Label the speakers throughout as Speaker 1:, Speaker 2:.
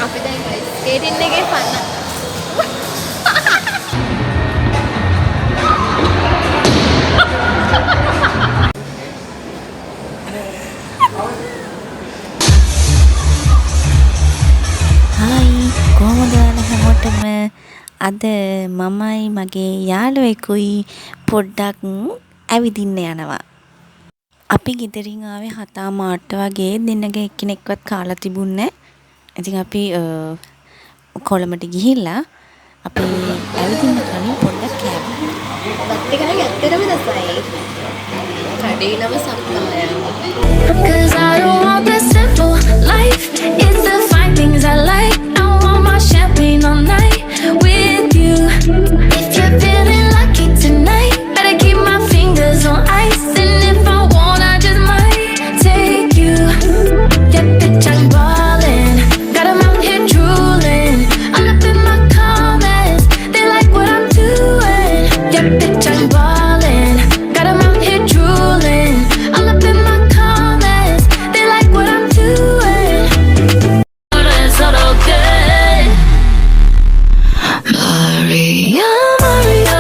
Speaker 1: අපි දැන් ස්කේටින් එකේ පන්න.
Speaker 2: හායි කොහොමද හැමෝටම අද මමයි මගේ යාළුවෙකුයි පොඩ්ඩක් ඇවිදින්න යනවා. අපි ගෙදරින් ආවේ 7:08 වගේ දෙන්නගේ එක්කෙනෙක්වත් කාලා තිබුණේ නැහැ. ඉතින් අපි කොළඹට ගිහිල්ලා අපි ඇවිදින්න කලින් පොඩ්ඩක් කෑවා.
Speaker 1: වත් එක නම් ඇත්තටම දසයි. කඩේ නම සම්මාය.
Speaker 3: Cause I don't want the simple life. It's the fine things I like. I want my champagne all night with you. If you're feeling lucky tonight, better keep my fingers on ice. And if I want, I just might take you. Yeah, bitch, I'm ballin'. Got 'em out here drooling. All up in my comments. They like what I'm doing. Yeah, bitch, I'm ballin'. Got 'em out here drooling. All up in my comments. They like what I'm doing. It's all good. Maria, Maria,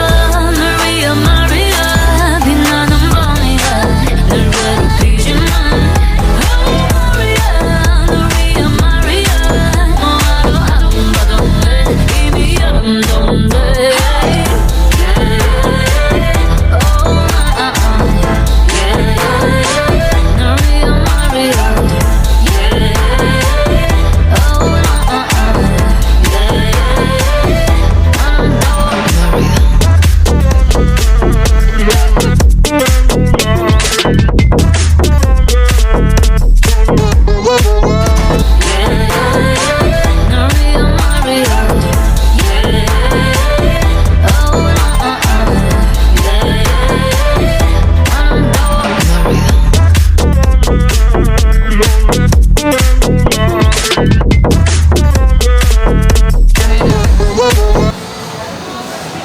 Speaker 3: Maria, Maria. 빛나는 밤이야. 널 괴롭히지만. Maria, Maria, Maria. 뭐하러 아동바동해. 이미 아름다운데.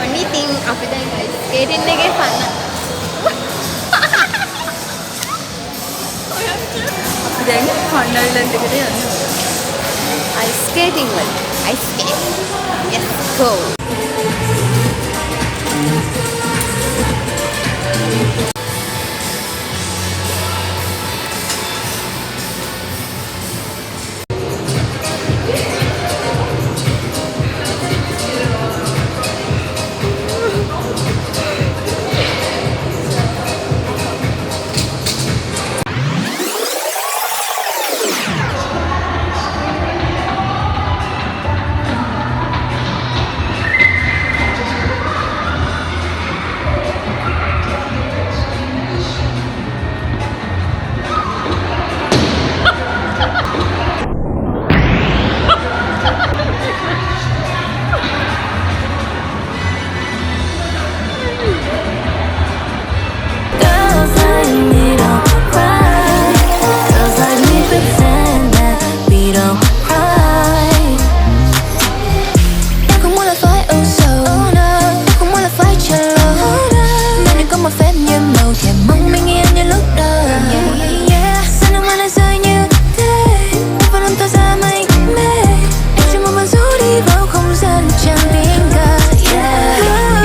Speaker 1: Only thing අපි දැන් skating එකේ පන්න.
Speaker 4: දැන් fun island එකට යනවා.
Speaker 1: ice skating වල. ice skate. Yes, go.
Speaker 3: Girls like me don't cry. Girls like me pretend that we don't cry. Em không muốn là phải âu sầu. Em không muốn là phải chờ lâu. Mà đừng có một phép nhiệm màu thèm mong bình yên như lúc đầu. Sao nó lại rơi như thế? Và lòng ta ra mây mê. Em chỉ muốn bạn rủ đi vào không gian chẳng tiếng ca.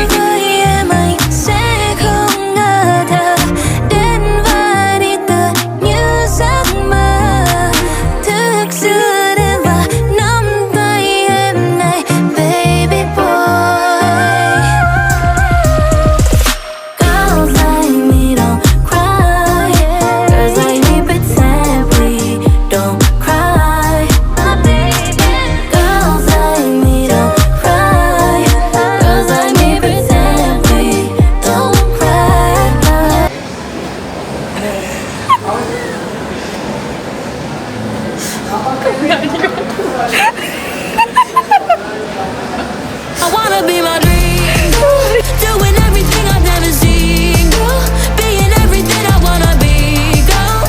Speaker 3: Với em anh sẽ không ngờ thật. Đến và đi tựa như giấc mơ. Thức giữa đêm và nắm tay em này, baby boy. Girls like me don't cry. Girls like me pretend we don't cry. Girls like me don't cry. Girls like me pretend we don't cry. I wanna be my dream, doing everything I've never seen, girl. Being everything I wanna be, girl.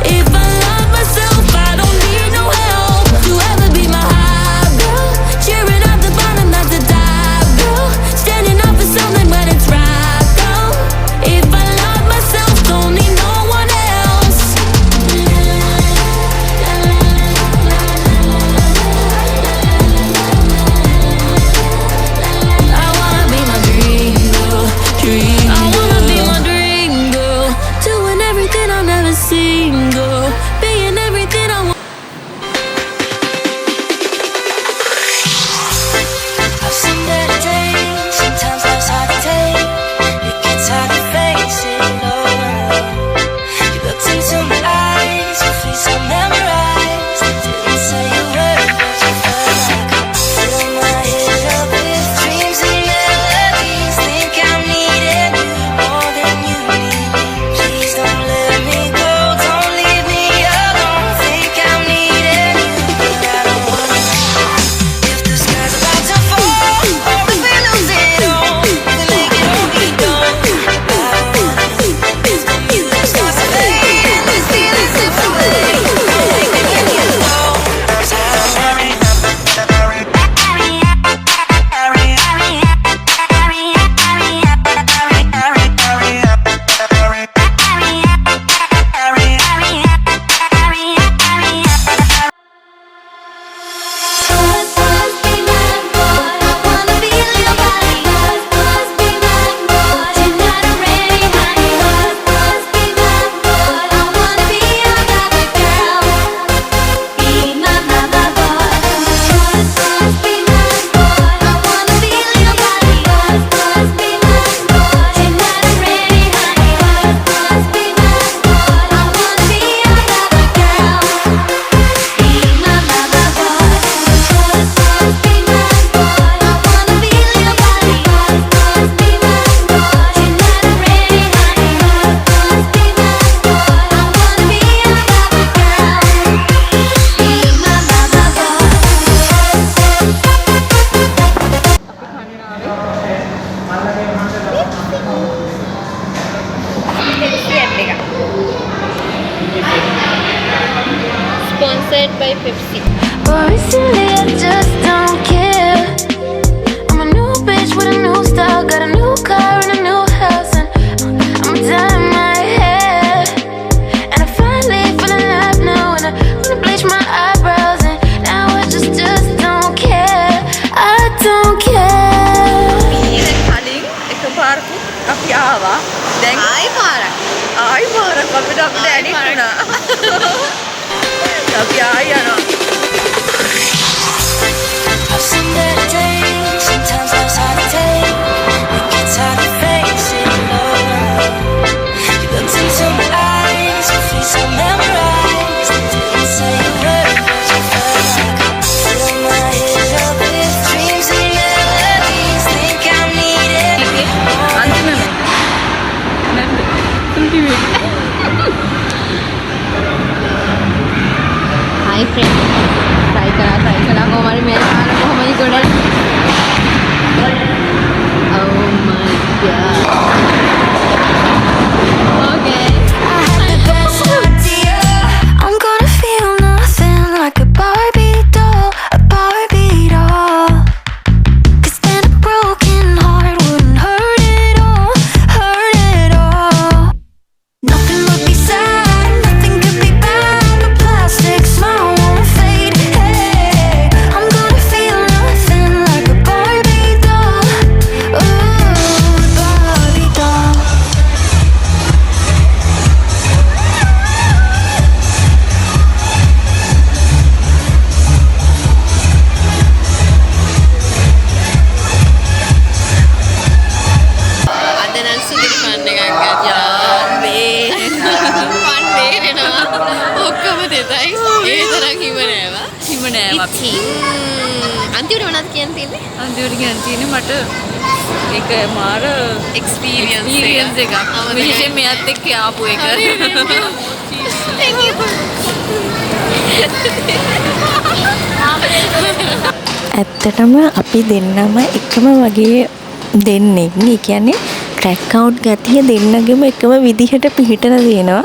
Speaker 3: If I love myself, I don't need no help to ever be my high, girl. Cheering at the bottom, at the top, girl. Standing up for something when it's right, girl. If I love myself, don't need no one else.
Speaker 1: Powered by Pepsi.
Speaker 3: But recently I just don't care. I'm a new bitch with a new style, got a new car and a new house, and I'm dyeing my hair. And I finally feel alive now, and I wanna bleach my eyebrows, and now I just don't care. I don't care.
Speaker 4: ඊට කලින් එකපාරකුත් අපි ආවා. දැන්
Speaker 1: ආයි පාරක්.
Speaker 4: ආයි පාරක් අපිට ඇඩිට් වුණා. අපි ආයි යනවා.
Speaker 3: I've seen better days, sometimes life's hard to take. It gets hard to face it, Lord. You looked into my eyes, your face I memorized. Didn't say a word, but you felt like fill my head up with dreams and melodies. Think I need it.
Speaker 4: අන්තිමේ නැද්ද? අන්තිමේ.
Speaker 1: Hi friend. Try කළා කොහමද මේ පාර කොහමද ගොඩ? Oh my god. Okay.
Speaker 3: I had the best idea. I'm gonna feel nothing like a Barbie doll, a Barbie doll. 'Cause then a broken heart wouldn't hurt at all, hurt at all. Nothing would be sad, nothing could be bad. The plastic smile won't fade. Hey, I'm gonna feel nothing like a Barbie doll. Ooh, Barbie doll.
Speaker 1: අද නම් සුදිරි fun එකක් ගත්තා. Fun වෙනවා. ඔක්කොම දෙතයි. ඒ තරම් හිම නෑවා.
Speaker 4: හිම නෑ අපි.
Speaker 1: ඉතින් අන්තිමට මොනවද කියන්න තියෙන්නේ?
Speaker 4: අන්තිමට කියන්න තියෙන්නේ මට ඒක මාර
Speaker 1: එක්ස්පීරියන්ස්
Speaker 4: එකක්. විශේෂයෙන් මෙයත් එක්ක ආපු එක.
Speaker 1: Thank you.
Speaker 2: ඇත්තටම අපි දෙන්නම එකම වගේ දෙන්නෙක්. ඒ කියන්නේ ට්‍රැක් අවුට් ගතිය දෙන්නගෙම එකම විදිහට පිහිටලා තියෙනවා.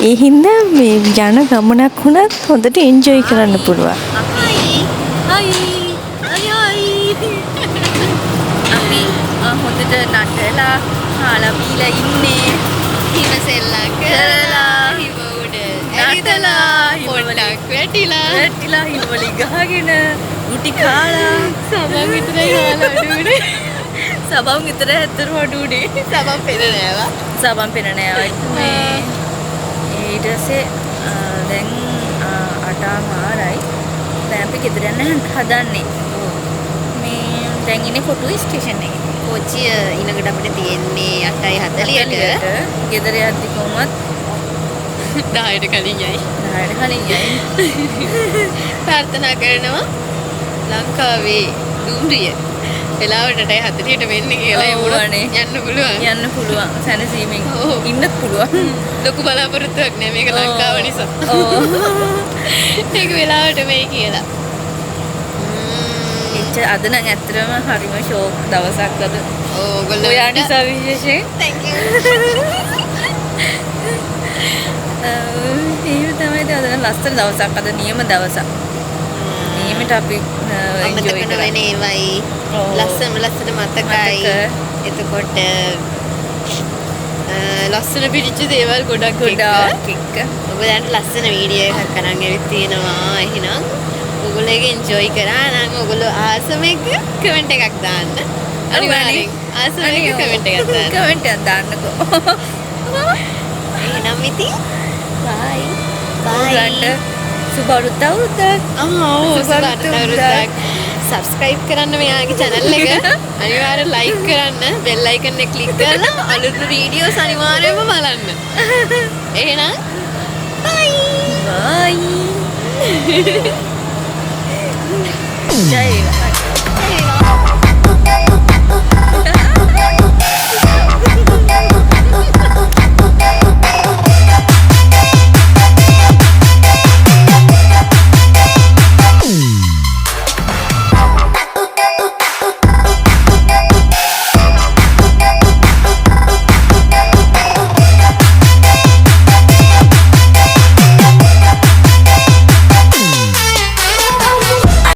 Speaker 2: ඒ හින්දා මේ යන ගමනක් වුණත් හොඳට එන්ජොයි කරන්න පුළුවන්.
Speaker 4: හයි අපි හොඳට නටලා කාලා බීලා ඉන්නේ.
Speaker 1: හිම සෙල්ලම් කරලා හිම උඩ ඇවිදලා පොඩ්ඩක් වැටිලා
Speaker 4: හිම වලින් ගහගෙන ගුටි කාලා
Speaker 1: සබන් විතරයි කාලා අඩුනේ.
Speaker 4: සබම් විතර ඇත්තටම අඩු උනේ.
Speaker 1: සබන් පෙර නෑවා.
Speaker 4: සබම් පෙන නෑ මේ ඊට පස්සේ දැන් 8:00යි. දැන් අපි ගෙදර යන්න හදන්නේ. මේ දැන් ඉන්නේ කොටුවේ ස්ටේෂන් එකේ.
Speaker 1: කොච්චිය ඊළඟට අපිට තියෙන්නේ 8:40ට.
Speaker 4: ගෙදර යද්දි කොහොමත්
Speaker 1: 10ට කලින් යයි.
Speaker 4: 10ට කලින් යයි.
Speaker 1: ප්‍රාර්ථනා කරනවා ලංකාවේ දුම්රිය වෙලාවටට 40ට වෙන්නේ කියලා
Speaker 4: ඔව් අනේ.
Speaker 1: යන්න පුළුවන්.
Speaker 4: යන්න පුළුවන් සැනසීමෙන්
Speaker 1: ඔව්.
Speaker 4: ඉන්නත් පුළුවන්.
Speaker 1: ලොකු බලාපොරොත්තුවක් නෑ මේක ලංකාව නිසා.
Speaker 4: ඔව්.
Speaker 1: ඒක වෙලාවට වෙයි කියලා.
Speaker 4: අද නම් ඇත්තටම හරිම ෂෝක් දවසක් අද.
Speaker 1: ඕගොල්ලෝ
Speaker 4: ඔයා නිසා විශේෂයෙන්.
Speaker 1: thank you.
Speaker 4: එහෙම තමයි අද නම් ලස්සන දවසක් අද නියම දවසක්. නියමට අපි
Speaker 1: අමතක
Speaker 4: එන්ජොයි
Speaker 1: නොවෙන ඒවයි
Speaker 4: ඔව්.
Speaker 1: ලස්සන මතකයි. එතකොට ලස්සන පිළිච්ච දේවල් ගොඩක්
Speaker 4: ගොඩාක් එක්ක.
Speaker 1: ඔයගොල්ලන්ට ලස්සන වීඩියෝ එකක් අරන් ඇවිත් තියෙනවා. එහෙනම් ඔයගොල්ලෝ ඒක එන්ජොයි කරා නම් ඔයගොල්ලෝ ආසම එක කමෙන්ට් එකක් දාන්න. අනිවාර්යෙන් ආසම එක කමෙන්ට් එකක් දාන්න.
Speaker 4: කමෙන්ට් එකක් දාන්නකෝ.
Speaker 1: එහෙනම් ඉතින්
Speaker 4: බයි.
Speaker 1: Bye.
Speaker 4: ඔයාලට සුබ අවුරුද්දක්.
Speaker 1: සබස්ක්‍රයිබ් සබස්ක්‍රයිබ් කරන්න මෙයාගේ channel එක. අනිවාර්යෙන් like කරන්න, bell icon එක click කරලා අලුත් videos අනිවාර්යෙන්ම බලන්න. එහෙනම් bye.
Speaker 4: බයි. ජය වේවා.